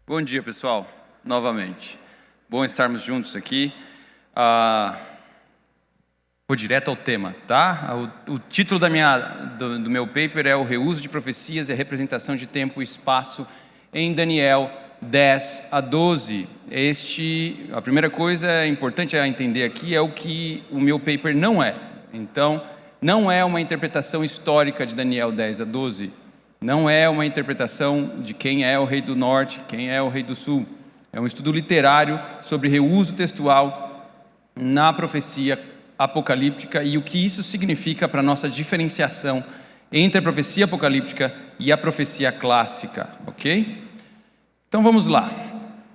Bom dia, pessoal, novamente. Bom estarmos juntos aqui. Vou direto ao tema, tá? O título do meu paper é O Reuso de Profecias e a Representação de Tempo e Espaço em Daniel 10 a 12. A primeira coisa importante a entender aqui é o que o meu paper não é. Então, não é uma interpretação histórica de Daniel 10 a 12. Não é uma interpretação de quem é o rei do norte, quem é o rei do sul. É um estudo literário sobre reuso textual na profecia apocalíptica e o que isso significa para a nossa diferenciação entre a profecia apocalíptica e a profecia clássica, ok? Então vamos lá.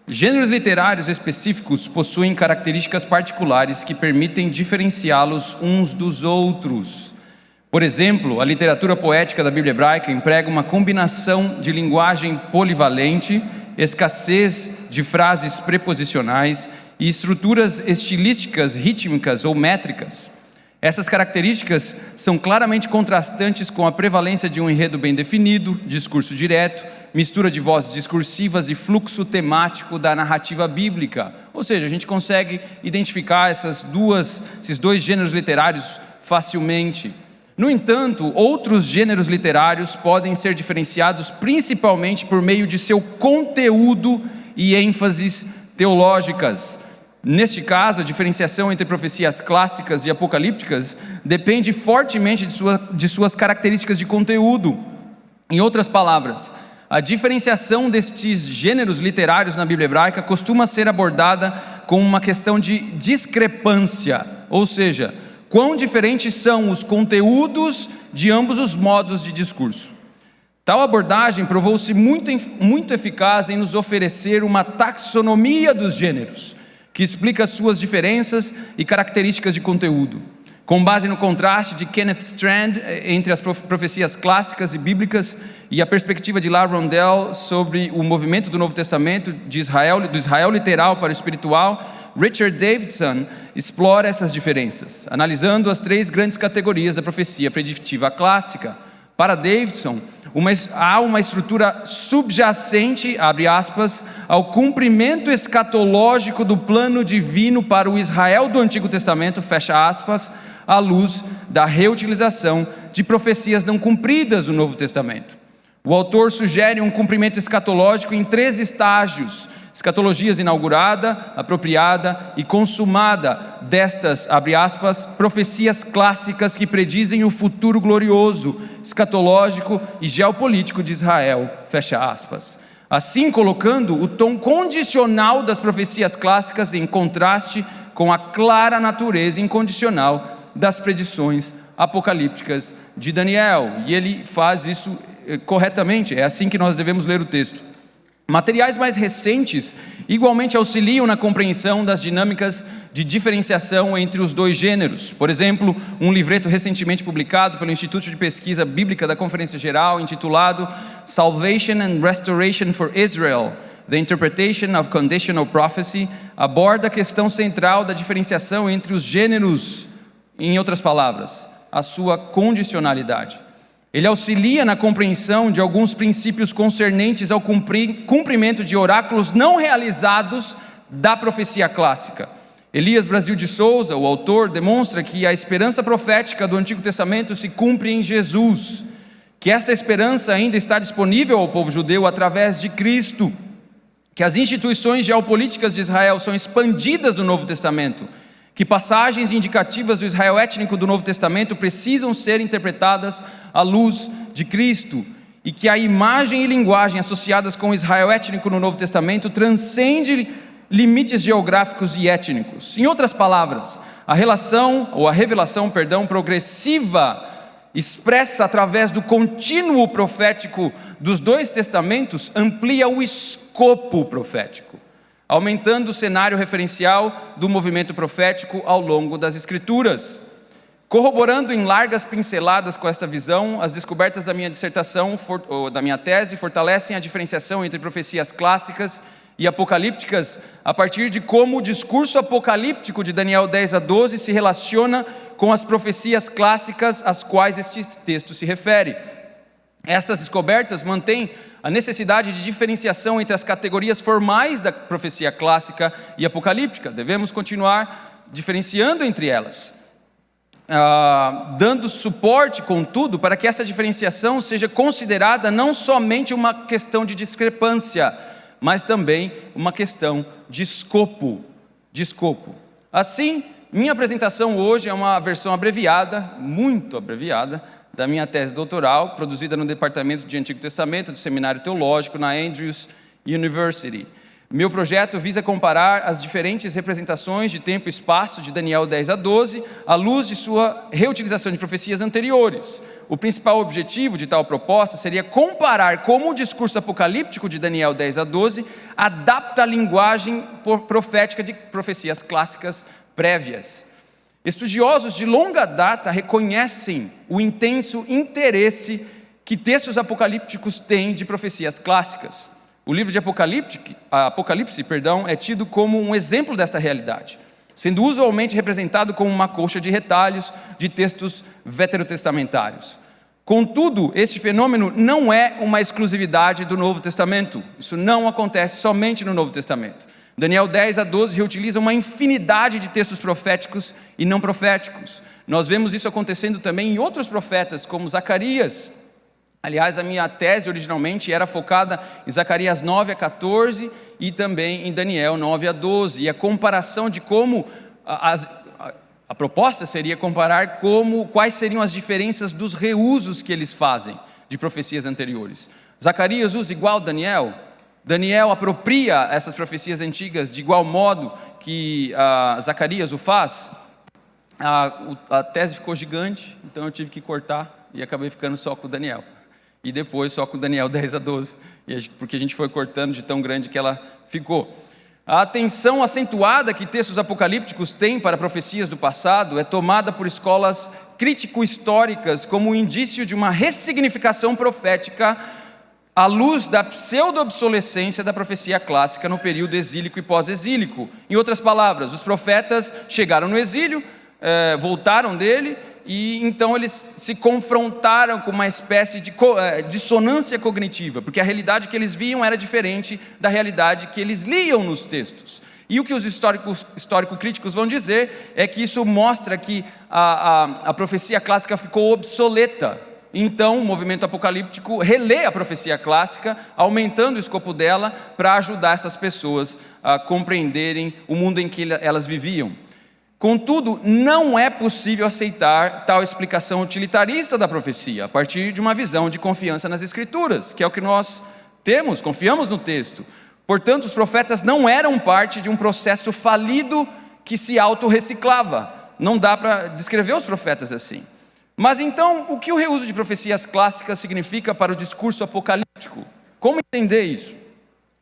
Gêneros literários específicos possuem características particulares que permitem diferenciá-los uns dos outros. Por exemplo, a literatura poética da Bíblia hebraica emprega uma combinação de linguagem polivalente, escassez de frases preposicionais e estruturas estilísticas, rítmicas ou métricas. Essas características são claramente contrastantes com a prevalência de um enredo bem definido, discurso direto, mistura de vozes discursivas e fluxo temático da narrativa bíblica. Ou seja, a gente consegue identificar esses dois gêneros literários facilmente. No entanto, outros gêneros literários podem ser diferenciados principalmente por meio de seu conteúdo e ênfases teológicas. Neste caso, a diferenciação entre profecias clássicas e apocalípticas depende fortemente de suas características de conteúdo. Em outras palavras, a diferenciação destes gêneros literários na Bíblia hebraica costuma ser abordada com uma questão de discrepância, ou seja, quão diferentes são os conteúdos de ambos os modos de discurso. Tal abordagem provou-se muito eficaz em nos oferecer uma taxonomia dos gêneros, que explica suas diferenças e características de conteúdo. Com base no contraste de Kenneth Strand entre as profecias clássicas e bíblicas e a perspectiva de Lar Rondel sobre o movimento do Novo Testamento do Israel literal para o espiritual, Richard Davidson explora essas diferenças, analisando as três grandes categorias da profecia preditiva clássica. Para Davidson, há uma estrutura subjacente, abre aspas, ao cumprimento escatológico do plano divino para o Israel do Antigo Testamento, fecha aspas, à luz da reutilização de profecias não cumpridas do Novo Testamento. O autor sugere um cumprimento escatológico em 3 estágios: escatologias inaugurada, apropriada e consumada destas, abre aspas, profecias clássicas que predizem o futuro glorioso, escatológico e geopolítico de Israel, fecha aspas. Assim colocando o tom condicional das profecias clássicas em contraste com a clara natureza incondicional das predições apocalípticas de Daniel. E ele faz isso corretamente, é assim que nós devemos ler o texto. Materiais mais recentes igualmente auxiliam na compreensão das dinâmicas de diferenciação entre os dois gêneros. Por exemplo, um livreto recentemente publicado pelo Instituto de Pesquisa Bíblica da Conferência Geral, intitulado Salvation and Restoration for Israel: The Interpretation of Conditional Prophecy, aborda a questão central da diferenciação entre os gêneros, em outras palavras, a sua condicionalidade. Ele auxilia na compreensão de alguns princípios concernentes ao cumprimento de oráculos não realizados da profecia clássica. Elias Brasil de Souza, o autor, demonstra que a esperança profética do Antigo Testamento se cumpre em Jesus, que essa esperança ainda está disponível ao povo judeu através de Cristo, que as instituições geopolíticas de Israel são expandidas no Novo Testamento, que passagens indicativas do Israel étnico do Novo Testamento precisam ser interpretadas à luz de Cristo, e que a imagem e linguagem associadas com o Israel étnico no Novo Testamento transcende limites geográficos e étnicos. Em outras palavras, a revelação progressiva, expressa através do contínuo profético dos dois testamentos, amplia o escopo profético, aumentando o cenário referencial do movimento profético ao longo das Escrituras. Corroborando em largas pinceladas com esta visão, as descobertas da minha dissertação, ou da minha tese, fortalecem a diferenciação entre profecias clássicas e apocalípticas a partir de como o discurso apocalíptico de Daniel 10 a 12 se relaciona com as profecias clássicas às quais este texto se refere. Essas descobertas mantêm a necessidade de diferenciação entre as categorias formais da profecia clássica e apocalíptica. Devemos continuar diferenciando entre elas, dando suporte, contudo, para que essa diferenciação seja considerada não somente uma questão de discrepância, mas também uma questão de escopo. Assim, minha apresentação hoje é uma versão abreviada, muito abreviada, da minha tese doutoral, produzida no Departamento de Antigo Testamento do Seminário Teológico na Andrews University. Meu projeto visa comparar as diferentes representações de tempo e espaço de Daniel 10 a 12, à luz de sua reutilização de profecias anteriores. O principal objetivo de tal proposta seria comparar como o discurso apocalíptico de Daniel 10 a 12 adapta a linguagem profética de profecias clássicas prévias. Estudiosos de longa data reconhecem o intenso interesse que textos apocalípticos têm de profecias clássicas. O livro de Apocalipse, é tido como um exemplo desta realidade, sendo usualmente representado como uma colcha de retalhos de textos veterotestamentários. Contudo, este fenômeno não é uma exclusividade do Novo Testamento. Isso não acontece somente no Novo Testamento. Daniel 10 a 12 reutiliza uma infinidade de textos proféticos e não proféticos. Nós vemos isso acontecendo também em outros profetas, como Zacarias. Aliás, a minha tese originalmente era focada em Zacarias 9 a 14 e também em Daniel 9 a 12. E a comparação de como, a proposta seria comparar quais seriam as diferenças dos reusos que eles fazem de profecias anteriores. Zacarias usa igual Daniel. Daniel apropria essas profecias antigas de igual modo que Zacarias o faz. A tese ficou gigante, então eu tive que cortar e acabei ficando só com o Daniel. E depois só com o Daniel 10 a 12, porque a gente foi cortando de tão grande que ela ficou. A atenção acentuada que textos apocalípticos têm para profecias do passado é tomada por escolas crítico-históricas como um indício de uma ressignificação profética à luz da pseudo-obsolescência da profecia clássica no período exílico e pós-exílico. Em outras palavras, os profetas chegaram no exílio, voltaram dele, e então eles se confrontaram com uma espécie de dissonância cognitiva, porque a realidade que eles viam era diferente da realidade que eles liam nos textos. E o que os histórico-críticos vão dizer é que isso mostra que a profecia clássica ficou obsoleta. Então, o movimento apocalíptico relê a profecia clássica, aumentando o escopo dela para ajudar essas pessoas a compreenderem o mundo em que elas viviam. Contudo, não é possível aceitar tal explicação utilitarista da profecia, a partir de uma visão de confiança nas Escrituras, que é o que nós temos, confiamos no texto. Portanto, os profetas não eram parte de um processo falido que se autorreciclava. Não dá para descrever os profetas assim. Mas então, o que o reuso de profecias clássicas significa para o discurso apocalíptico? Como entender isso?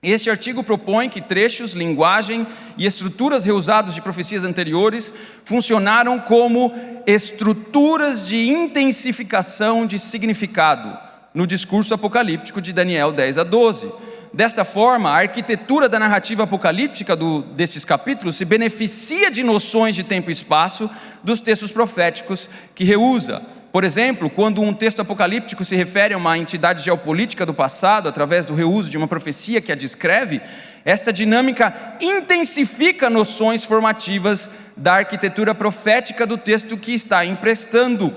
Este artigo propõe que trechos, linguagem e estruturas reusados de profecias anteriores funcionaram como estruturas de intensificação de significado no discurso apocalíptico de Daniel 10 a 12. Desta forma, a arquitetura da narrativa apocalíptica destes capítulos se beneficia de noções de tempo e espaço dos textos proféticos que reusa. Por exemplo, quando um texto apocalíptico se refere a uma entidade geopolítica do passado, através do reuso de uma profecia que a descreve, esta dinâmica intensifica noções formativas da arquitetura profética do texto que está emprestando.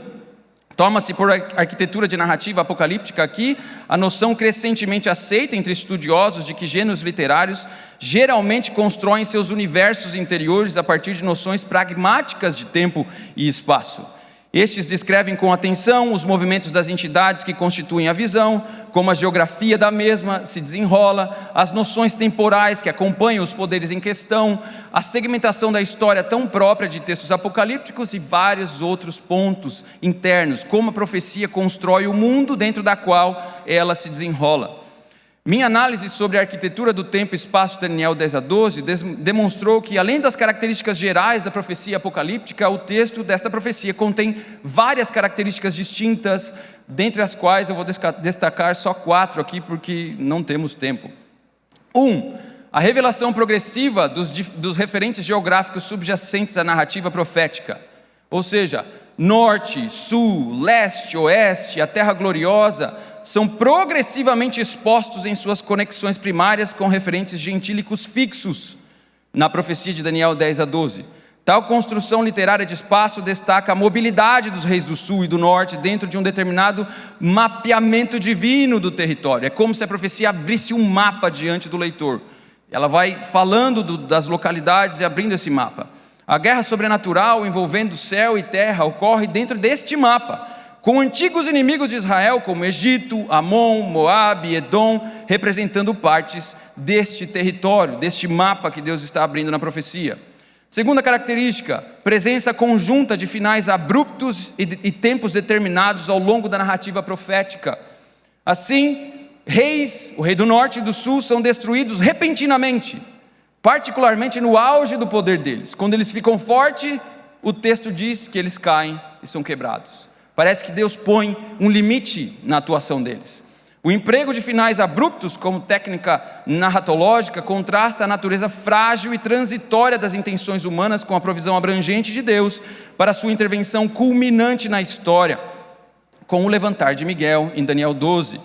Toma-se por arquitetura de narrativa apocalíptica aqui a noção crescentemente aceita entre estudiosos de que gêneros literários geralmente constroem seus universos interiores a partir de noções pragmáticas de tempo e espaço. Estes descrevem com atenção os movimentos das entidades que constituem a visão, como a geografia da mesma se desenrola, as noções temporais que acompanham os poderes em questão, a segmentação da história tão própria de textos apocalípticos e vários outros pontos internos, como a profecia constrói o mundo dentro da qual ela se desenrola. Minha análise sobre a arquitetura do tempo e espaço de Daniel 10 a 12 demonstrou que, além das características gerais da profecia apocalíptica, o texto desta profecia contém várias características distintas, dentre as quais eu vou destacar só 4 aqui, porque não temos tempo. 1. A revelação progressiva dos referentes geográficos subjacentes à narrativa profética, ou seja, norte, sul, leste, oeste, a terra gloriosa, são progressivamente expostos em suas conexões primárias com referentes gentílicos fixos, na profecia de Daniel 10 a 12. Tal construção literária de espaço destaca a mobilidade dos reis do sul e do norte dentro de um determinado mapeamento divino do território. É como se a profecia abrisse um mapa diante do leitor. Ela vai falando das localidades e abrindo esse mapa. A guerra sobrenatural envolvendo céu e terra ocorre dentro deste mapa, com antigos inimigos de Israel como Egito, Amon, Moabe e Edom, representando partes deste território, deste mapa que Deus está abrindo na profecia. Segunda característica, presença conjunta de finais abruptos e tempos determinados ao longo da narrativa profética. Assim, o rei do norte e do sul são destruídos repentinamente, particularmente no auge do poder deles. Quando eles ficam fortes, o texto diz que eles caem e são quebrados. Parece que Deus põe um limite na atuação deles. O emprego de finais abruptos como técnica narratológica contrasta a natureza frágil e transitória das intenções humanas com a provisão abrangente de Deus para sua intervenção culminante na história, com o levantar de Miguel em Daniel 12.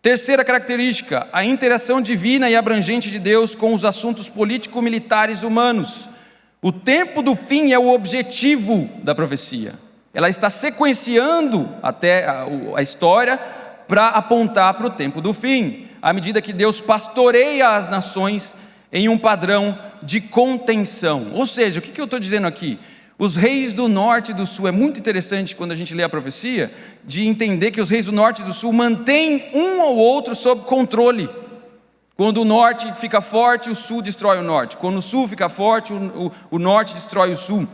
Terceira característica, a interação divina e abrangente de Deus com os assuntos político-militares humanos. O tempo do fim é o objetivo da profecia. Ela está sequenciando até a história para apontar para o tempo do fim, à medida que Deus pastoreia as nações em um padrão de contenção. Ou seja, o que eu estou dizendo aqui? Os reis do norte e do sul, é muito interessante quando a gente lê a profecia, de entender que os reis do norte e do sul mantêm um ou outro sob controle. Quando o norte fica forte, o sul destrói o norte. Quando o sul fica forte, o norte destrói o sul.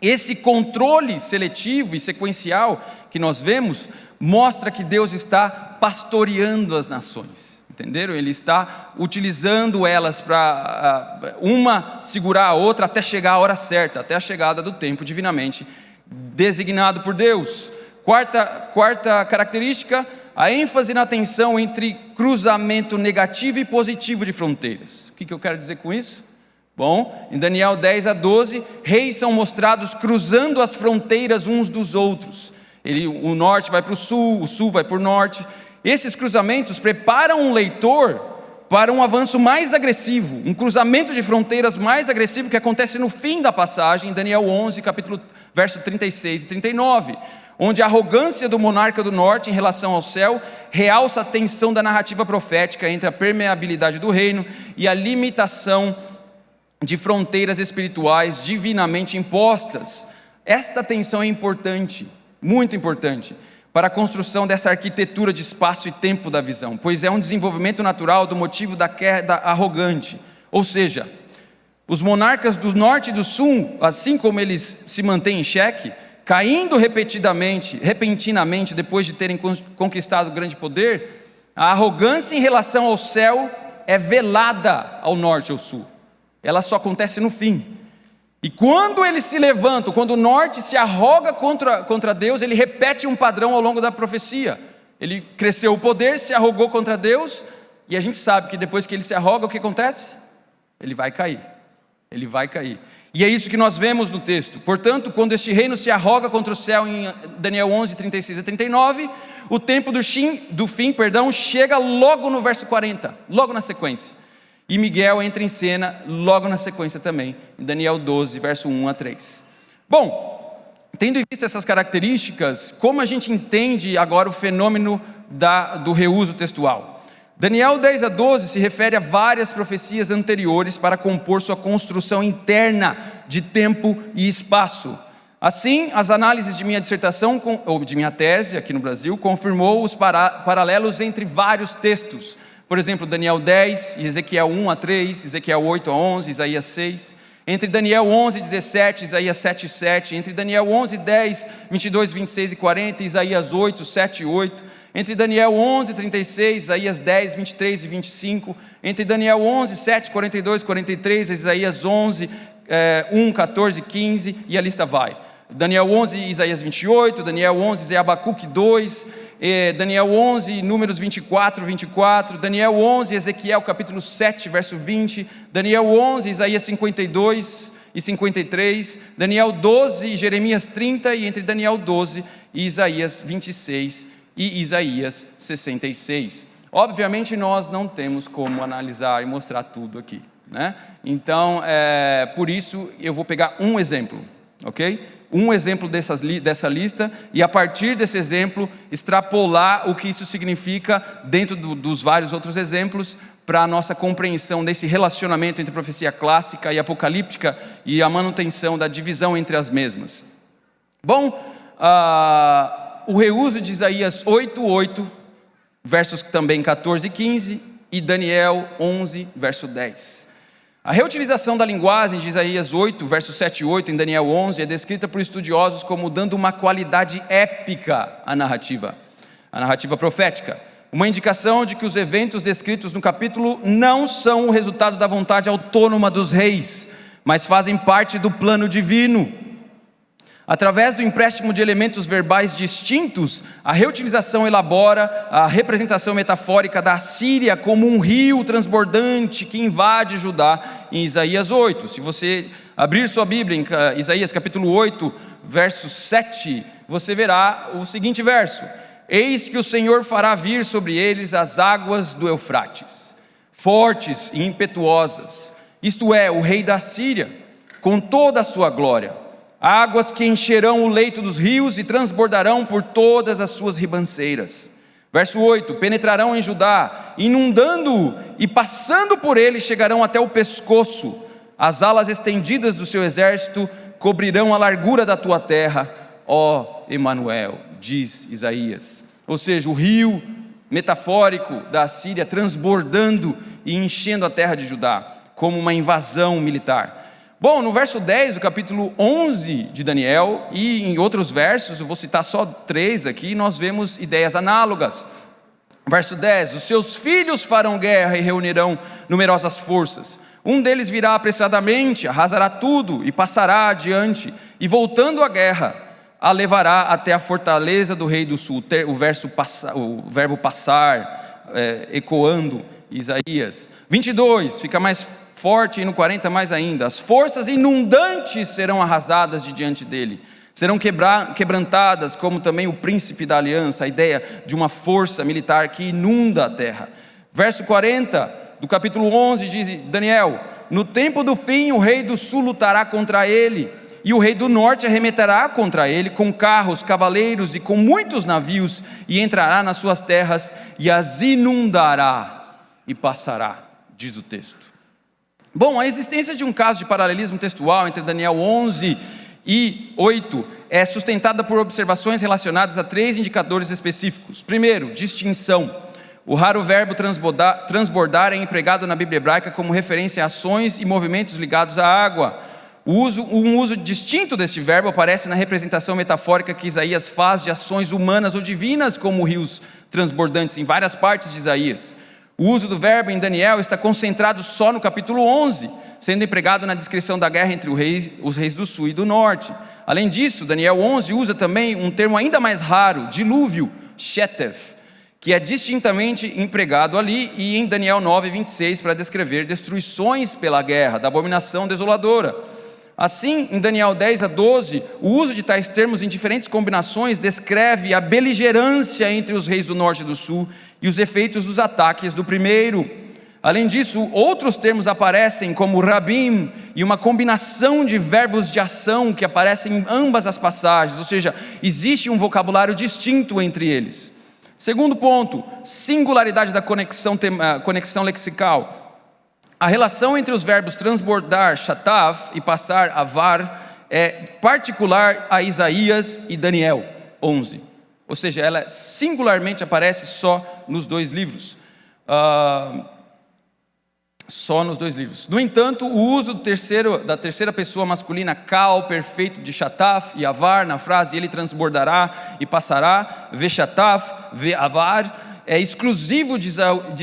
Esse controle seletivo e sequencial que nós vemos, mostra que Deus está pastoreando as nações, entenderam? Ele está utilizando elas para uma segurar a outra até chegar a hora certa, até a chegada do tempo divinamente designado por Deus. Quarta característica, a ênfase na tensão entre cruzamento negativo e positivo de fronteiras. O que eu quero dizer com isso? Bom, em Daniel 10 a 12, reis são mostrados cruzando as fronteiras uns dos outros. O norte vai para o sul vai para o norte. Esses cruzamentos preparam um leitor para um avanço mais agressivo, um cruzamento de fronteiras mais agressivo que acontece no fim da passagem, em Daniel 11, verso 36 e 39, onde a arrogância do monarca do norte em relação ao céu realça a tensão da narrativa profética entre a permeabilidade do reino e a limitação de fronteiras espirituais divinamente impostas. Esta tensão é importante, muito importante, para a construção dessa arquitetura de espaço e tempo da visão, pois é um desenvolvimento natural do motivo da queda arrogante. Ou seja, os monarcas do norte e do sul, assim como eles se mantêm em xeque, caindo repentinamente depois de terem conquistado grande poder, a arrogância em relação ao céu é velada ao norte ou sul. Ela só acontece no fim. E quando eles se levantam, quando o norte se arroga contra Deus, ele repete um padrão ao longo da profecia. Ele cresceu o poder, se arrogou contra Deus, e a gente sabe que depois que ele se arroga, o que acontece? Ele vai cair. Ele vai cair. E é isso que nós vemos no texto. Portanto, quando este reino se arroga contra o céu, em Daniel 11, 36 a 39, o tempo do fim, chega logo no verso 40, logo na sequência. E Miguel entra em cena logo na sequência também, em Daniel 12, verso 1 a 3. Bom, tendo em vista essas características, como a gente entende agora o fenômeno do reuso textual? Daniel 10 a 12 se refere a várias profecias anteriores para compor sua construção interna de tempo e espaço. Assim, as análises de minha dissertação, ou de minha tese aqui no Brasil, confirmou os paralelos entre vários textos. Por exemplo, Daniel 10, Ezequiel 1 a 3, Ezequiel 8 a 11, Isaías 6. Entre Daniel 11, 17, Isaías 7 e 7. Entre Daniel 11, 10, 22, 26 e 40, Isaías 8, 7 e 8. Entre Daniel 11, 36, Isaías 10, 23 e 25. Entre Daniel 11, 7, 42, 43, Isaías 11, 1, 14 e 15, e a lista vai. Daniel 11, Isaías 28, Daniel 11, Abacuque 2, Daniel 11, Números 24, Daniel 11, Ezequiel capítulo 7, verso 20, Daniel 11, Isaías 52 e 53, Daniel 12, Jeremias 30, e entre Daniel 12 e Isaías 26 e Isaías 66. Obviamente nós não temos como analisar e mostrar tudo aqui, né? Então, por isso eu vou pegar um exemplo, ok? Um exemplo dessa lista, e a partir desse exemplo extrapolar o que isso significa dentro dos vários outros exemplos, para a nossa compreensão desse relacionamento entre profecia clássica e apocalíptica e a manutenção da divisão entre as mesmas. Bom, o reuso de Isaías 8:8, versos também 14 e 15, e Daniel 11, verso 10. A reutilização da linguagem de Isaías 8, versos 7 e 8, em Daniel 11, é descrita por estudiosos como dando uma qualidade épica à narrativa profética. Uma indicação de que os eventos descritos no capítulo não são o resultado da vontade autônoma dos reis, mas fazem parte do plano divino. Através do empréstimo de elementos verbais distintos, a reutilização elabora a representação metafórica da Síria como um rio transbordante que invade Judá em Isaías 8. Se você abrir sua Bíblia em Isaías capítulo 8, verso 7, você verá o seguinte verso: eis que o Senhor fará vir sobre eles as águas do Eufrates, fortes e impetuosas, isto é, o rei da Síria, com toda a sua glória. Águas que encherão o leito dos rios e transbordarão por todas as suas ribanceiras. Verso 8: penetrarão em Judá, inundando-o, e passando por ele chegarão até o pescoço. As alas estendidas do seu exército cobrirão a largura da tua terra, ó Emanuel, diz Isaías. Ou seja, o rio metafórico da Assíria transbordando e enchendo a terra de Judá, como uma invasão militar. Bom, no verso 10 do capítulo 11 de Daniel, e em outros versos, eu vou citar só 3 aqui, nós vemos ideias análogas. Verso 10: os seus filhos farão guerra e reunirão numerosas forças. Um deles virá apressadamente, arrasará tudo e passará adiante, e voltando à guerra, a levará até a fortaleza do rei do sul. O verbo passar, ecoando Isaías. 22, fica mais forte, e no 40 mais ainda: as forças inundantes serão arrasadas de diante dele, serão quebrantadas, como também o príncipe da aliança, a ideia de uma força militar que inunda a terra. Verso 40 do capítulo 11 diz Daniel: no tempo do fim o rei do sul lutará contra ele, e o rei do norte arremeterá contra ele com carros, cavaleiros e com muitos navios, e entrará nas suas terras e as inundará e passará, diz o texto. Bom, a existência de um caso de paralelismo textual entre Daniel 11 e 8 é sustentada por observações relacionadas a 3 indicadores específicos. Primeiro, distinção. O raro verbo transbordar é empregado na Bíblia hebraica como referência a ações e movimentos ligados à água. Um uso distinto deste verbo aparece na representação metafórica que Isaías faz de ações humanas ou divinas como rios transbordantes em várias partes de Isaías. O uso do verbo em Daniel está concentrado só no capítulo 11, sendo empregado na descrição da guerra entre os reis do sul e do norte. Além disso, Daniel 11 usa também um termo ainda mais raro, dilúvio, shetef, que é distintamente empregado ali, e em Daniel 9, 26, para descrever destruições pela guerra, da abominação desoladora. Assim, em Daniel 10 a 12, o uso de tais termos em diferentes combinações descreve a beligerância entre os reis do norte e do sul e os efeitos dos ataques do primeiro. Além disso, outros termos aparecem como rabim e uma combinação de verbos de ação que aparecem em ambas as passagens, ou seja, existe um vocabulário distinto entre eles. Segundo ponto, singularidade da conexão lexical. A relação entre os verbos transbordar, shatav, e passar, avar, é particular a Isaías e Daniel 11. Ou seja, ela singularmente aparece só nos dois livros. Só nos dois livros. No entanto, o uso da terceira pessoa masculina, kal, perfeito, de shatav e avar, na frase ele transbordará e passará, veshatav, ve'avar, é exclusivo de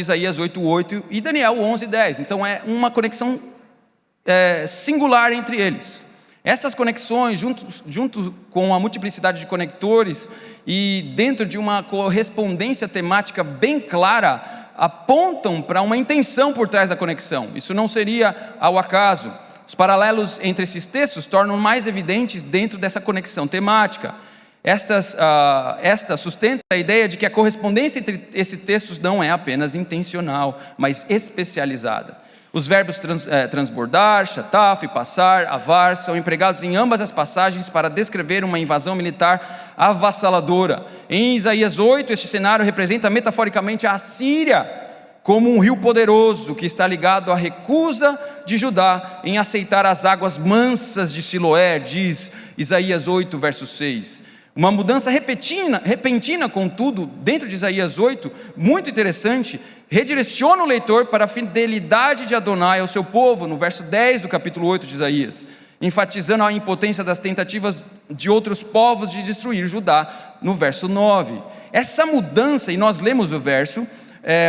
Isaías 8:8 e Daniel 11:10. Então é uma conexão singular entre eles. Essas conexões, junto com a multiplicidade de conectores e dentro de uma correspondência temática bem clara, apontam para uma intenção por trás da conexão. Isso não seria ao acaso. Os paralelos entre esses textos tornam mais evidentes dentro dessa conexão temática. Esta sustenta a ideia de que a correspondência entre esses textos não é apenas intencional, mas especializada. Os verbos transbordar, shataf, passar, avar são empregados em ambas as passagens para descrever uma invasão militar avassaladora. Em Isaías 8, este cenário representa metaforicamente a Assíria como um rio poderoso que está ligado à recusa de Judá em aceitar as águas mansas de Siloé, diz Isaías 8, verso 6. Uma mudança repentina, contudo, dentro de Isaías 8, muito interessante, redireciona o leitor para a fidelidade de Adonai ao seu povo, no verso 10 do capítulo 8 de Isaías, enfatizando a impotência das tentativas de outros povos de destruir Judá, no verso 9. Essa mudança, e nós lemos o verso,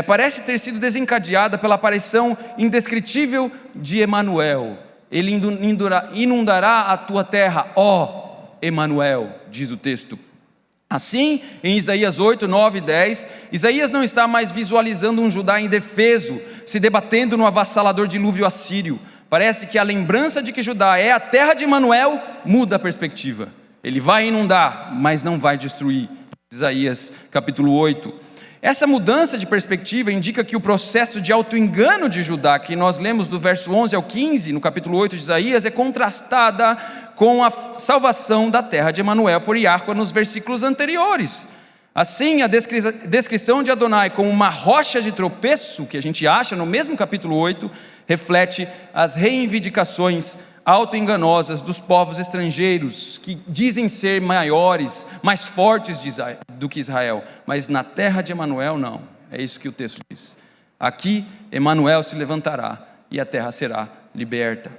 parece ter sido desencadeada pela aparição indescritível de Emanuel. Ele inundará a tua terra, ó Emanuel, diz o texto. Assim, em Isaías 8, 9 e 10, Isaías não está mais visualizando um Judá indefeso, se debatendo no avassalador dilúvio assírio. Parece que a lembrança de que Judá é a terra de Emanuel muda a perspectiva. Ele vai inundar, mas não vai destruir. Isaías capítulo 8. Essa mudança de perspectiva indica que o processo de auto-engano de Judá, que nós lemos do verso 11 ao 15, no capítulo 8 de Isaías, é contrastada com a salvação da terra de Emanuel por Iahvá nos versículos anteriores. Assim, a descrição de Adonai como uma rocha de tropeço, que a gente acha no mesmo capítulo 8, reflete as reivindicações auto-enganosas dos povos estrangeiros, que dizem ser maiores, mais fortes do que Israel, mas na terra de Emanuel não, é isso que o texto diz. Aqui Emanuel se levantará e a terra será liberta.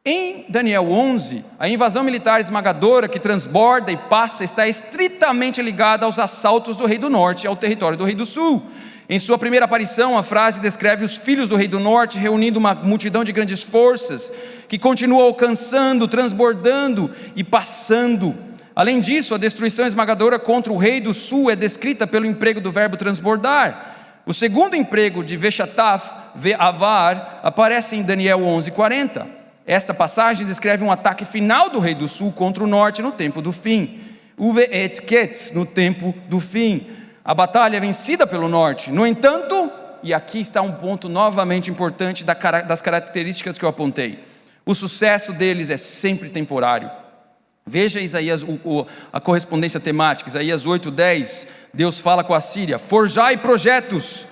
Em Daniel 11, a invasão militar esmagadora que transborda e passa está estritamente ligada aos assaltos do rei do norte ao território do rei do sul. Em sua primeira aparição, a frase descreve os filhos do rei do norte reunindo uma multidão de grandes forças, que continua alcançando, transbordando e passando. Além disso, a destruição esmagadora contra o rei do sul é descrita pelo emprego do verbo transbordar. O segundo emprego de veshataf, ve'avar, aparece em Daniel 11:40. Esta passagem descreve um ataque final do rei do sul contra o norte no tempo do fim. Uve'et ketz, no tempo do fim. A batalha é vencida pelo norte. No entanto, e aqui está um ponto novamente importante das características que eu apontei, o sucesso deles é sempre temporário. Veja Isaías, a correspondência temática, Isaías 8:10, Deus fala com a Síria: forjai projetos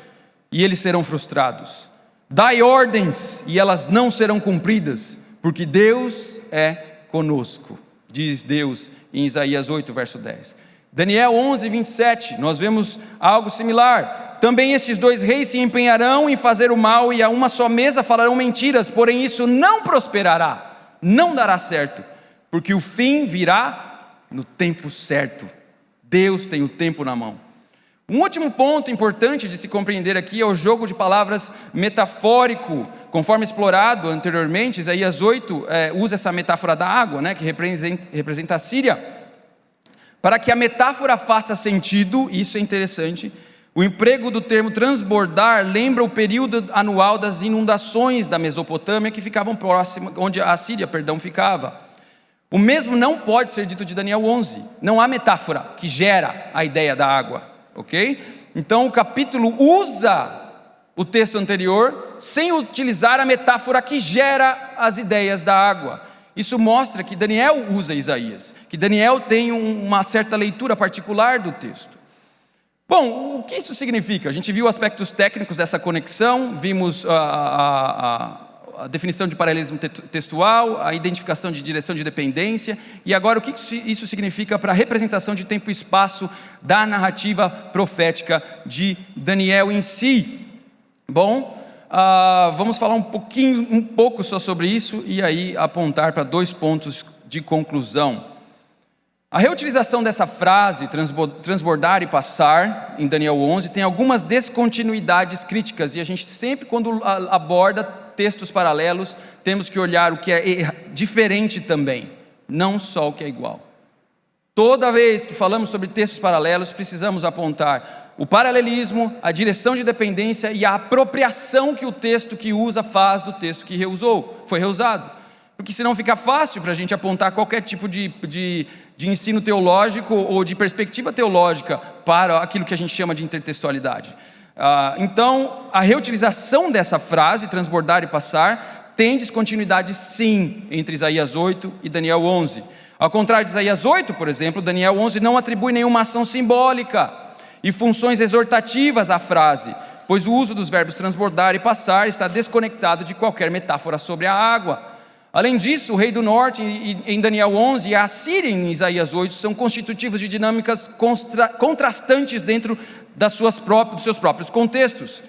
e eles serão frustrados, dai ordens e elas não serão cumpridas, porque Deus é conosco, diz Deus em Isaías 8, verso 10. Daniel 11:27, nós vemos algo similar. Também estes dois reis se empenharão em fazer o mal e a uma só mesa falarão mentiras, porém isso não prosperará, não dará certo, porque o fim virá no tempo certo. Deus tem o tempo na mão. Um último ponto importante de se compreender aqui é o jogo de palavras metafórico. Conforme explorado anteriormente, Isaías 8 usa essa metáfora da água, né, que representa a Síria. Para que a metáfora faça sentido, isso é interessante, o emprego do termo transbordar lembra o período anual das inundações da Mesopotâmia que ficavam próximas, onde a Síria, ficava. O mesmo não pode ser dito de Daniel 11, não há metáfora que gera a ideia da água, ok? Então o capítulo usa o texto anterior sem utilizar a metáfora que gera as ideias da água. Isso mostra que Daniel usa Isaías, que Daniel tem uma certa leitura particular do texto. Bom, o que isso significa? A gente viu aspectos técnicos dessa conexão, vimos a definição de paralelismo textual, a identificação de direção de dependência, e agora o que isso significa para a representação de tempo e espaço da narrativa profética de Daniel em si. Bom, vamos falar um pouco só sobre isso e aí apontar para 2 pontos de conclusão. A reutilização dessa frase, transbordar e passar, em Daniel 11, tem algumas descontinuidades críticas, e a gente sempre, quando aborda textos paralelos, temos que olhar o que é diferente também, não só o que é igual. Toda vez que falamos sobre textos paralelos, precisamos apontar o paralelismo, a direção de dependência e a apropriação que o texto que usa faz do texto que foi reusado. porque senão fica fácil para a gente apontar qualquer tipo de ensino teológico ou de perspectiva teológica para aquilo que a gente chama de intertextualidade. Então, a reutilização dessa frase, transbordar e passar, tem descontinuidade sim entre Isaías 8 e Daniel 11. Ao contrário de Isaías 8, por exemplo, Daniel 11 não atribui nenhuma ação simbólica e funções exortativas à frase, pois o uso dos verbos transbordar e passar está desconectado de qualquer metáfora sobre a água. Além disso, o rei do norte em Daniel 11 e a Assíria em Isaías 8 são constitutivos de dinâmicas contrastantes dentro dos seus próprios contextos.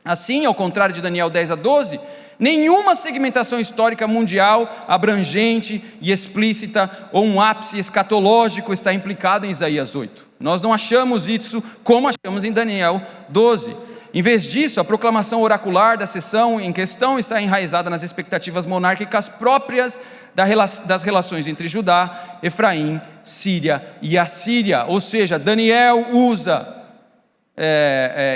Assim, ao contrário de Daniel 10 a 12, nenhuma segmentação histórica mundial abrangente e explícita ou um ápice escatológico está implicado em Isaías 8. Nós não achamos isso como achamos em Daniel 12. Em vez disso, a proclamação oracular da sessão em questão está enraizada nas expectativas monárquicas próprias das relações entre Judá, Efraim, Síria e Assíria. Ou seja, Daniel usa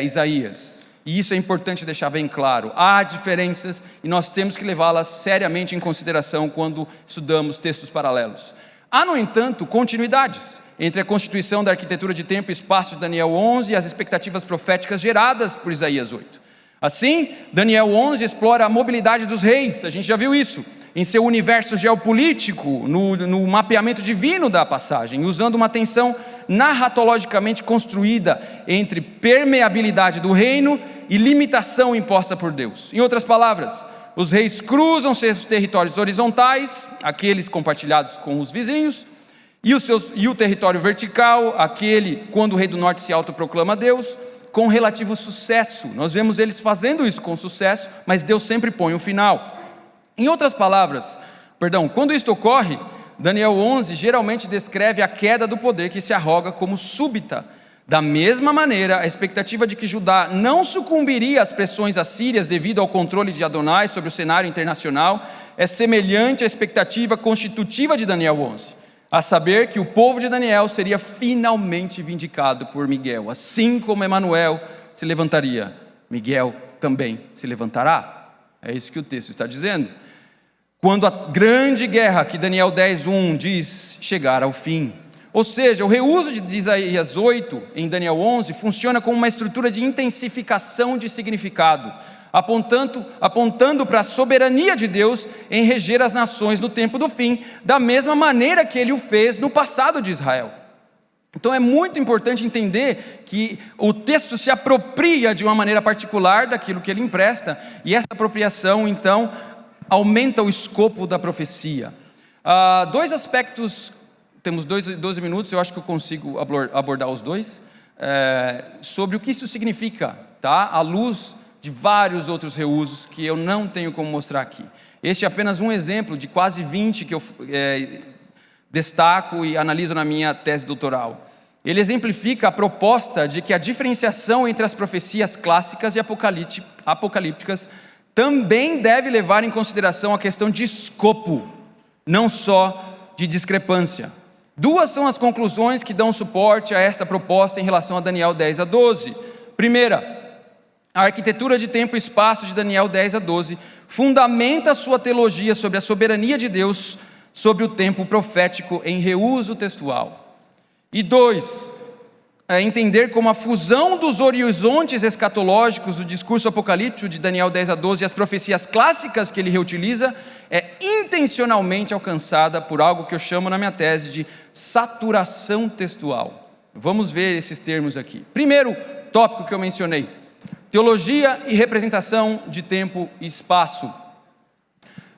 Isaías. E isso é importante deixar bem claro. Há diferenças e nós temos que levá-las seriamente em consideração quando estudamos textos paralelos. Há, no entanto, continuidades entre a constituição da arquitetura de tempo e espaço de Daniel 11 e as expectativas proféticas geradas por Isaías 8. Assim, Daniel 11 explora a mobilidade dos reis, a gente já viu isso, em seu universo geopolítico, no mapeamento divino da passagem, usando uma tensão narratologicamente construída entre permeabilidade do reino e limitação imposta por Deus. Em outras palavras, os reis cruzam seus territórios horizontais, aqueles compartilhados com os vizinhos, e o território vertical, aquele quando o rei do norte se autoproclama Deus, com relativo sucesso. Nós vemos eles fazendo isso com sucesso, mas Deus sempre põe um final. Em outras palavras, quando isto ocorre, Daniel 11 geralmente descreve a queda do poder que se arroga como súbita. Da mesma maneira, a expectativa de que Judá não sucumbiria às pressões assírias devido ao controle de Adonai sobre o cenário internacional é semelhante à expectativa constitutiva de Daniel 11, a saber que o povo de Daniel seria finalmente vindicado por Miguel. Assim como Emanuel se levantaria, Miguel também se levantará. É isso que o texto está dizendo. Quando a grande guerra que Daniel 10:1 diz chegar ao fim. Ou seja, o reuso de Isaías 8 em Daniel 11 funciona como uma estrutura de intensificação de significado, apontando para a soberania de Deus em reger as nações no tempo do fim, da mesma maneira que ele o fez no passado de Israel. Então é muito importante entender que o texto se apropria de uma maneira particular daquilo que ele empresta, e essa apropriação então aumenta o escopo da profecia. Dois aspectos, temos 12 minutos, eu acho que eu consigo abordar os dois, sobre o que isso significa, tá? À luz de vários outros reusos que eu não tenho como mostrar aqui. Este é apenas um exemplo de quase 20 que eu destaco e analiso na minha tese doutoral. Ele exemplifica a proposta de que a diferenciação entre as profecias clássicas e apocalípticas também deve levar em consideração a questão de escopo, não só de discrepância. Duas são as conclusões que dão suporte a esta proposta em relação a Daniel 10 a 12. Primeira, a arquitetura de tempo e espaço de Daniel 10 a 12 fundamenta sua teologia sobre a soberania de Deus sobre o tempo profético em reuso textual. E dois, entender como a fusão dos horizontes escatológicos do discurso apocalíptico de Daniel 10 a 12 e as profecias clássicas que ele reutiliza é intencionalmente alcançada por algo que eu chamo na minha tese de saturação textual. Vamos ver esses termos aqui. Primeiro tópico que eu mencionei: teologia e representação de tempo e espaço.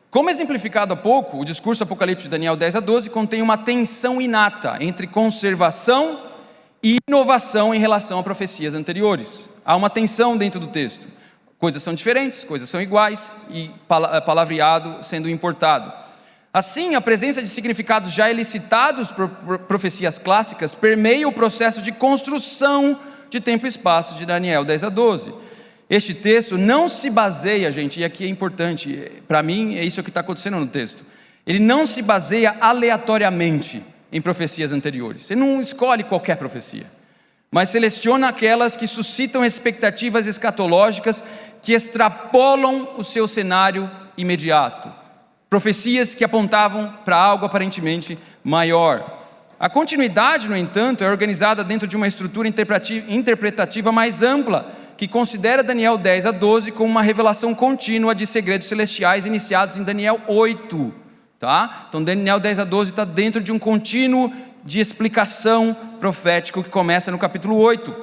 Como exemplificado há pouco, o discurso apocalíptico de Daniel 10 a 12 contém uma tensão inata entre conservação e inovação em relação a profecias anteriores. Há uma tensão dentro do texto. Coisas são diferentes, coisas são iguais, e palavreado sendo importado. Assim, a presença de significados já elicitados por profecias clássicas permeia o processo de construção de tempo e espaço de Daniel 10 a 12. Este texto não se baseia, gente, e aqui é importante, para mim é isso que está acontecendo no texto, ele não se baseia aleatoriamente em profecias anteriores. Ele não escolhe qualquer profecia, mas seleciona aquelas que suscitam expectativas escatológicas que extrapolam o seu cenário imediato. Profecias que apontavam para algo aparentemente maior. A continuidade, no entanto, é organizada dentro de uma estrutura interpretativa mais ampla, que considera Daniel 10 a 12 como uma revelação contínua de segredos celestiais iniciados em Daniel 8. Tá? Então Daniel 10 a 12 está dentro de um contínuo de explicação profético que começa no capítulo 8.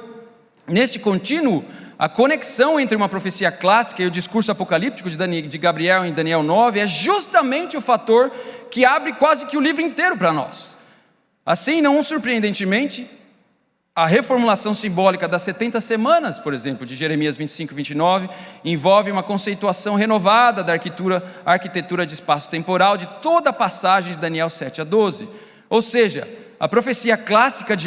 Nesse contínuo, a conexão entre uma profecia clássica e o discurso apocalíptico de Gabriel em Daniel 9 é justamente o fator que abre quase que o livro inteiro para nós. Assim, não surpreendentemente, a reformulação simbólica das 70 semanas, por exemplo, de Jeremias 25 e 29, envolve uma conceituação renovada da arquitetura de espaço temporal de toda a passagem de Daniel 7 a 12. Ou seja, a profecia clássica de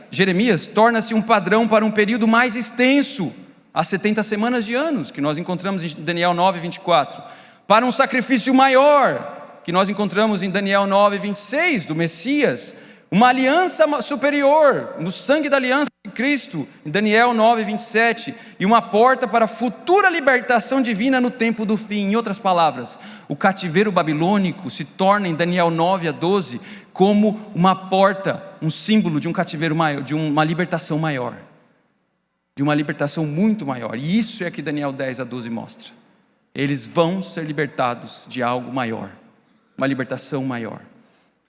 Jeremias torna-se um padrão para um período mais extenso, as 70 semanas de anos, que nós encontramos em Daniel 9, 24, para um sacrifício maior, que nós encontramos em Daniel 9, 26, do Messias, uma aliança superior, no sangue da aliança de Cristo, em Daniel 9, 27, e uma porta para a futura libertação divina no tempo do fim. Em outras palavras, o cativeiro babilônico se torna em Daniel 9 a 12 como uma porta, um símbolo de um cativeiro maior, de uma libertação maior, de uma libertação muito maior. E isso é que Daniel 10 a 12 mostra. Eles vão ser libertados de algo maior, uma libertação maior.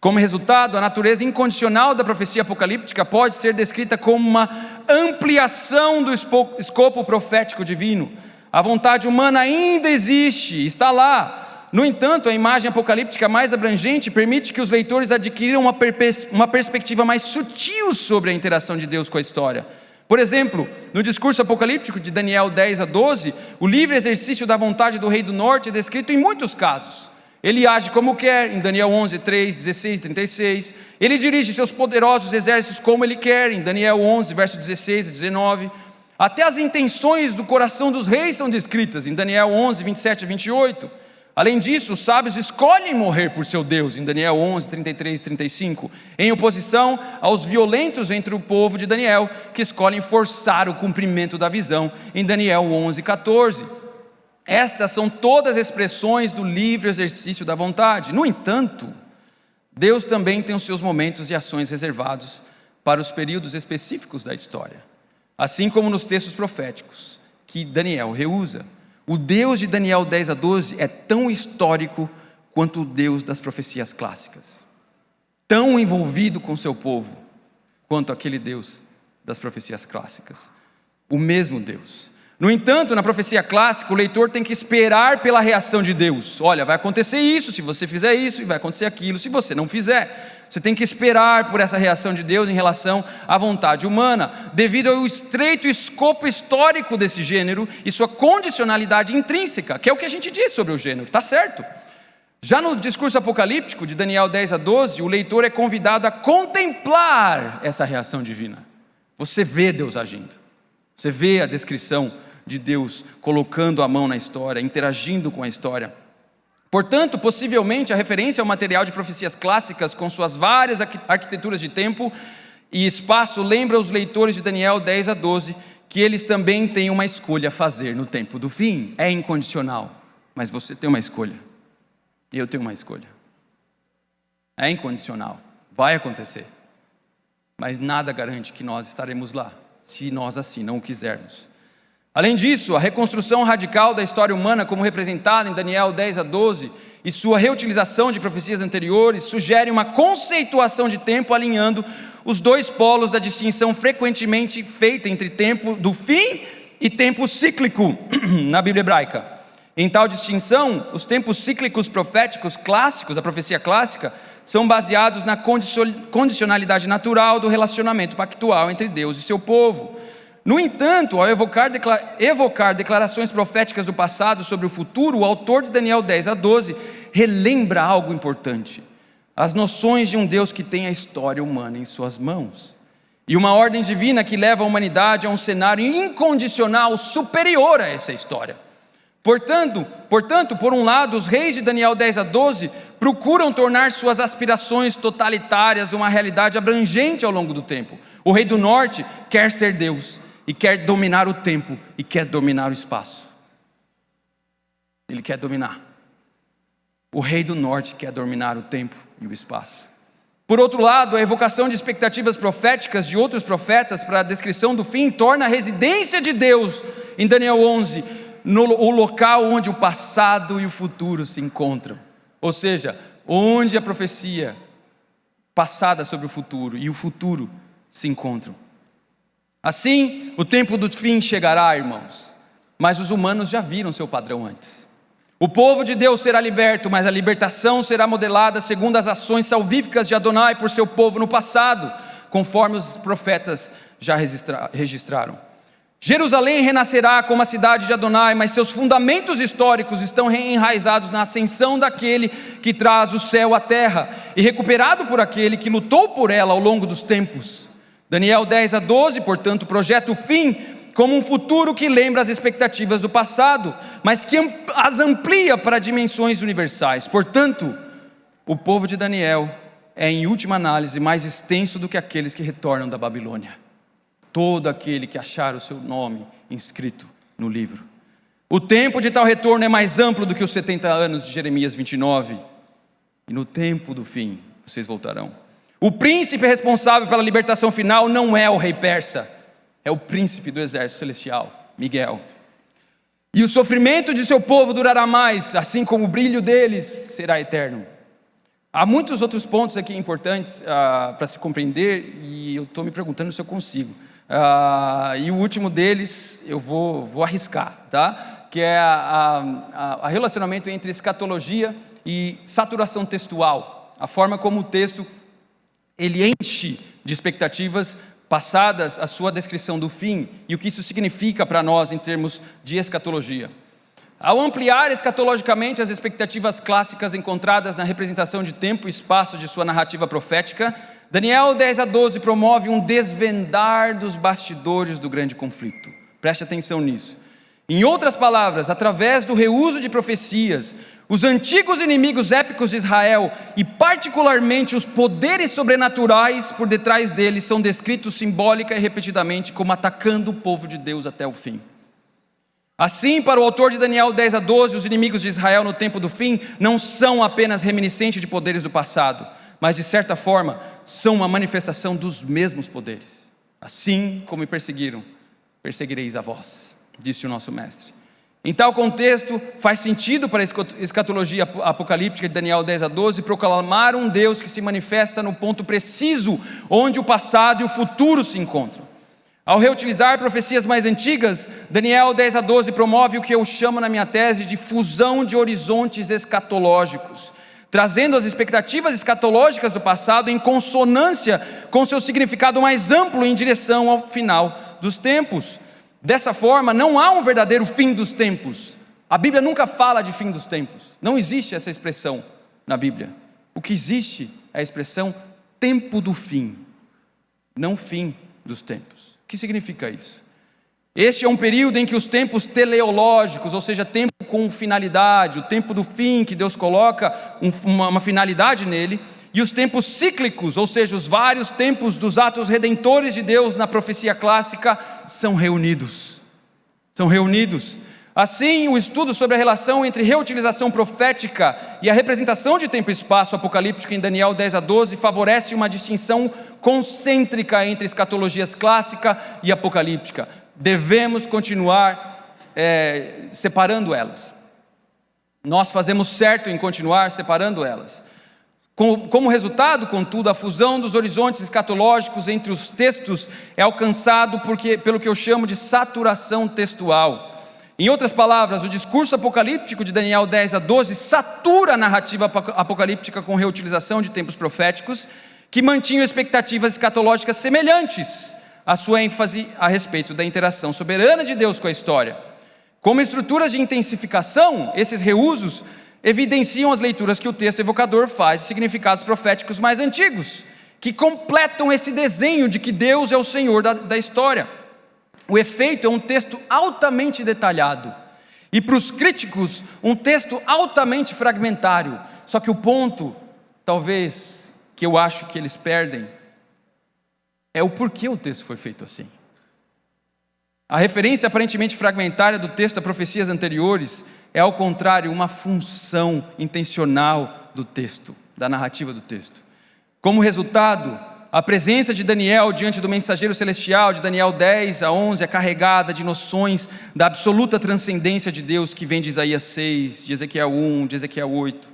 Como resultado, a natureza incondicional da profecia apocalíptica pode ser descrita como uma ampliação do escopo profético divino. A vontade humana ainda existe, está lá. No entanto, a imagem apocalíptica mais abrangente permite que os leitores adquiram uma perspectiva mais sutil sobre a interação de Deus com a história. Por exemplo, no discurso apocalíptico de Daniel 10 a 12, o livre exercício da vontade do rei do norte é descrito em muitos casos. Ele age como quer, em Daniel 11, 3, 16, 36. Ele dirige seus poderosos exércitos como ele quer, em Daniel 11, verso 16 e 19. Até as intenções do coração dos reis são descritas, em Daniel 11, 27 e 28. Além disso, os sábios escolhem morrer por seu Deus, em Daniel 11, 33 e 35, em oposição aos violentos entre o povo de Daniel, que escolhem forçar o cumprimento da visão, em Daniel 11, 14. Estas são todas expressões do livre exercício da vontade. No entanto, Deus também tem os seus momentos e ações reservados para os períodos específicos da história, assim como nos textos proféticos que Daniel reusa. O Deus de Daniel 10 a 12 é tão histórico quanto o Deus das profecias clássicas, tão envolvido com seu povo quanto aquele Deus das profecias clássicas, o mesmo Deus. No entanto, na profecia clássica, o leitor tem que esperar pela reação de Deus. Olha, vai acontecer isso se você fizer isso, e vai acontecer aquilo se você não fizer. Você tem que esperar por essa reação de Deus em relação à vontade humana, devido ao estreito escopo histórico desse gênero e sua condicionalidade intrínseca, que é o que a gente diz sobre o gênero, está certo? Já no discurso apocalíptico de Daniel 10 a 12, o leitor é convidado a contemplar essa reação divina. Você vê Deus agindo, você vê a descrição de Deus colocando a mão na história, interagindo com a história. Portanto, possivelmente a referência ao material de profecias clássicas com suas várias arquiteturas de tempo e espaço lembra os leitores de Daniel 10 a 12 que eles também têm uma escolha a fazer no tempo do fim. É incondicional, mas você tem uma escolha. E eu tenho uma escolha. É incondicional, vai acontecer. Mas nada garante que nós estaremos lá, se nós assim não o quisermos. Além disso, a reconstrução radical da história humana, como representada em Daniel 10 a 12, e sua reutilização de profecias anteriores, sugere uma conceituação de tempo alinhando os dois polos da distinção frequentemente feita entre tempo do fim e tempo cíclico na Bíblia hebraica. Em tal distinção, os tempos cíclicos proféticos clássicos, da profecia clássica, são baseados na condicionalidade natural do relacionamento pactual entre Deus e seu povo. No entanto, ao evocar declarações proféticas do passado sobre o futuro, o autor de Daniel 10 a 12 relembra algo importante: as noções de um Deus que tem a história humana em suas mãos, e uma ordem divina que leva a humanidade a um cenário incondicional superior a essa história. Portanto, por um lado, os reis de Daniel 10 a 12 procuram tornar suas aspirações totalitárias uma realidade abrangente ao longo do tempo. O rei do norte quer ser Deus, e quer dominar o tempo, e quer dominar o espaço. Ele quer dominar. o rei do norte quer dominar o tempo e o espaço. Por outro lado, a evocação de expectativas proféticas de outros profetas para a descrição do fim torna a residência de Deus, em Daniel 11, o local onde o passado e o futuro se encontram. Ou seja, onde a profecia passada sobre o futuro e o futuro se encontram. Assim, o tempo do fim chegará, irmãos, mas os humanos já viram seu padrão antes. O povo de Deus será liberto, mas a libertação será modelada segundo as ações salvíficas de Adonai por seu povo no passado, conforme os profetas já registraram. Jerusalém renascerá como a cidade de Adonai, mas seus fundamentos históricos estão enraizados na ascensão daquele que traz o céu à terra, e recuperado por aquele que lutou por ela ao longo dos tempos. Daniel 10-12, portanto, projeta o fim como um futuro que lembra as expectativas do passado, mas que as amplia para dimensões universais. Portanto, o povo de Daniel é, em última análise, mais extenso do que aqueles que retornam da Babilônia. Todo aquele que achar o seu nome inscrito no livro. O tempo de tal retorno é mais amplo do que os 70 anos de Jeremias 29. E no tempo do fim, vocês voltarão. O príncipe responsável pela libertação final não é o rei persa, é o príncipe do exército celestial, Miguel. E o sofrimento de seu povo durará mais, assim como o brilho deles será eterno. Há muitos outros pontos aqui importantes para se compreender, e eu estou me perguntando se eu consigo. E o último deles eu vou arriscar, tá? Que é o relacionamento entre escatologia e saturação textual. A forma como o texto ele enche de expectativas passadas a sua descrição do fim e o que isso significa para nós em termos de escatologia. Ao ampliar escatologicamente as expectativas clássicas encontradas na representação de tempo e espaço de sua narrativa profética, Daniel 10-12 promove um desvendar dos bastidores do grande conflito. Preste atenção nisso. Em outras palavras, através do reuso de profecias, os antigos inimigos épicos de Israel, e particularmente os poderes sobrenaturais por detrás deles, são descritos simbólica e repetidamente como atacando o povo de Deus até o fim. Assim, para o autor de Daniel 10-12, os inimigos de Israel no tempo do fim não são apenas reminiscentes de poderes do passado, mas de certa forma são uma manifestação dos mesmos poderes. Assim como me perseguiram, perseguireis a vós, disse o nosso mestre. Em tal contexto, faz sentido para a escatologia apocalíptica de Daniel 10-12 proclamar um Deus que se manifesta no ponto preciso onde o passado e o futuro se encontram. Ao reutilizar profecias mais antigas, Daniel 10-12 promove o que eu chamo na minha tese de fusão de horizontes escatológicos, trazendo as expectativas escatológicas do passado em consonância com seu significado mais amplo em direção ao final dos tempos. Dessa forma, não há um verdadeiro fim dos tempos. A Bíblia nunca fala de fim dos tempos. Não existe essa expressão na Bíblia. O que existe é a expressão tempo do fim, não fim dos tempos. O que significa isso? Este é um período em que os tempos teleológicos, ou seja, tempo com finalidade, o tempo do fim que Deus coloca uma finalidade nele, e os tempos cíclicos, ou seja, os vários tempos dos atos redentores de Deus na profecia clássica, são reunidos. Assim, o estudo sobre a relação entre reutilização profética e a representação de tempo e espaço apocalíptico em Daniel 10-12 favorece uma distinção concêntrica entre escatologias clássica e apocalíptica. Devemos continuar separando elas. Nós fazemos certo em continuar separando elas. Como resultado, contudo, a fusão dos horizontes escatológicos entre os textos é alcançado pelo que eu chamo de saturação textual. Em outras palavras, o discurso apocalíptico de Daniel 10-12 satura a narrativa apocalíptica com reutilização de tempos proféticos que mantinham expectativas escatológicas semelhantes à sua ênfase a respeito da interação soberana de Deus com a história. Como estruturas de intensificação, esses reusos evidenciam as leituras que o texto evocador faz de significados proféticos mais antigos, que completam esse desenho de que Deus é o Senhor da história. O efeito é um texto altamente detalhado, e para os críticos, um texto altamente fragmentário. Só que o ponto, talvez, que eu acho que eles perdem, é o porquê o texto foi feito assim. A referência aparentemente fragmentária do texto a profecias anteriores é, ao contrário, uma função intencional do texto, da narrativa do texto. Como resultado, a presença de Daniel diante do mensageiro celestial, de Daniel 10 a 11, é carregada de noções da absoluta transcendência de Deus que vem de Isaías 6, de Ezequiel 1, de Ezequiel 8.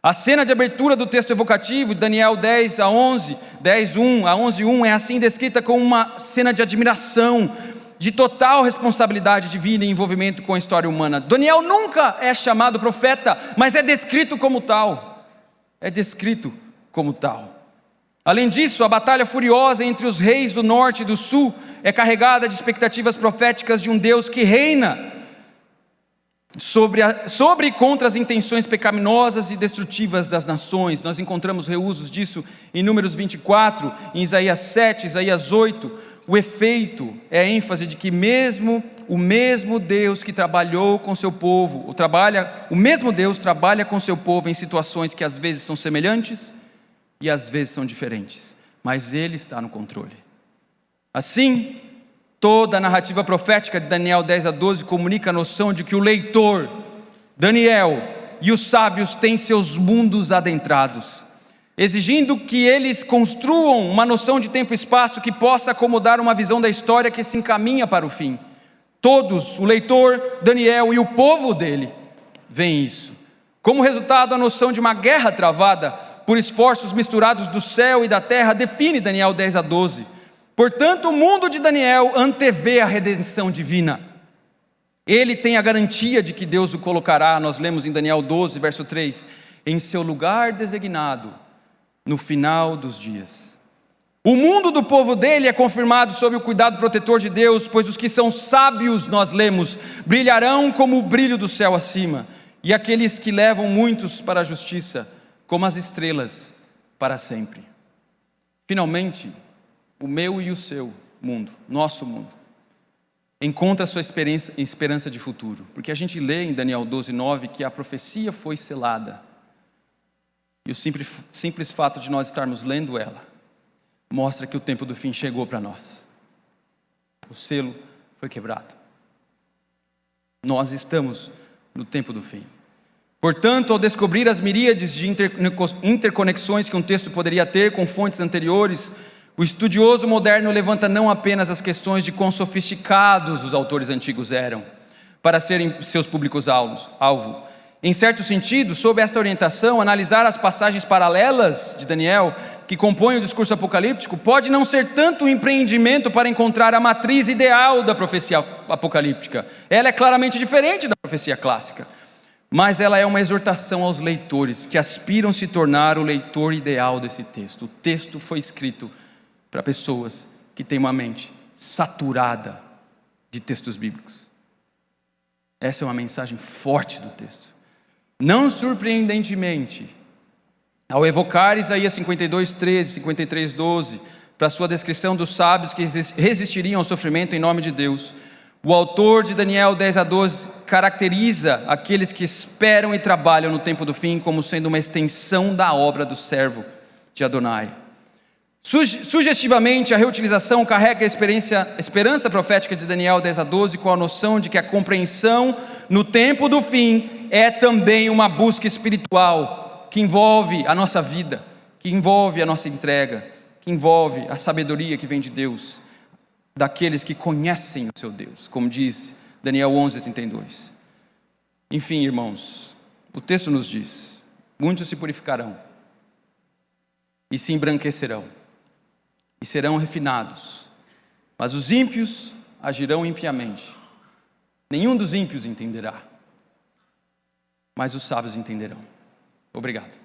A cena de abertura do texto evocativo, de Daniel 10 a 11, 10:1 a 11:1, é assim descrita como uma cena de admiração, de total responsabilidade divina e envolvimento com a história humana. Daniel nunca é chamado profeta, mas é descrito como tal. É descrito como tal. Além disso, a batalha furiosa entre os reis do norte e do sul é carregada de expectativas proféticas de um Deus que reina sobre e contra as intenções pecaminosas e destrutivas das nações. Nós encontramos reusos disso em Números 24, em Isaías 7, Isaías 8. O efeito é a ênfase de que o mesmo Deus que trabalhou com seu povo, o mesmo Deus trabalha com seu povo em situações que às vezes são semelhantes e às vezes são diferentes, mas Ele está no controle. Assim, toda a narrativa profética de Daniel 10 a 12 comunica a noção de que o leitor, Daniel e os sábios têm seus mundos adentrados, exigindo que eles construam uma noção de tempo e espaço que possa acomodar uma visão da história que se encaminha para o fim. Todos, o leitor, Daniel e o povo dele, veem isso. Como resultado, a noção de uma guerra travada por esforços misturados do céu e da terra define Daniel 10 a 12. Portanto, o mundo de Daniel antevê a redenção divina. Ele tem a garantia de que Deus o colocará, nós lemos em Daniel 12, verso 3, em seu lugar designado no final dos dias. O mundo do povo dele é confirmado sob o cuidado protetor de Deus, pois os que são sábios, nós lemos, brilharão como o brilho do céu acima, e aqueles que levam muitos para a justiça, como as estrelas para sempre. Finalmente, o meu e o seu mundo, nosso mundo, encontra sua esperança de futuro, porque a gente lê em Daniel 12:9 que a profecia foi selada, e o simples fato de nós estarmos lendo ela, mostra que o tempo do fim chegou para nós. O selo foi quebrado. Nós estamos no tempo do fim. Portanto, ao descobrir as miríades de interconexões que um texto poderia ter com fontes anteriores, o estudioso moderno levanta não apenas as questões de quão sofisticados os autores antigos eram para serem seus públicos alvo. Em certo sentido, sob esta orientação, analisar as passagens paralelas de Daniel, que compõem o discurso apocalíptico, pode não ser tanto um empreendimento para encontrar a matriz ideal da profecia apocalíptica. Ela é claramente diferente da profecia clássica, mas ela é uma exortação aos leitores que aspiram se tornar o leitor ideal desse texto. O texto foi escrito para pessoas que têm uma mente saturada de textos bíblicos. Essa é uma mensagem forte do texto. Não surpreendentemente, ao evocar Isaías 52:13, 53:12, para sua descrição dos sábios que resistiriam ao sofrimento em nome de Deus, o autor de Daniel 10 a 12 caracteriza aqueles que esperam e trabalham no tempo do fim como sendo uma extensão da obra do servo de Adonai. Sugestivamente, a reutilização carrega a esperança profética de Daniel 10 a 12 com a noção de que a compreensão no tempo do fim é também uma busca espiritual que envolve a nossa vida, que envolve a nossa entrega, que envolve a sabedoria que vem de Deus, daqueles que conhecem o seu Deus, como diz Daniel 11:32. Enfim, irmãos, o texto nos diz: muitos se purificarão e se embranquecerão e serão refinados, mas os ímpios agirão impiamente. Nenhum dos ímpios entenderá, mas os sábios entenderão. Obrigado.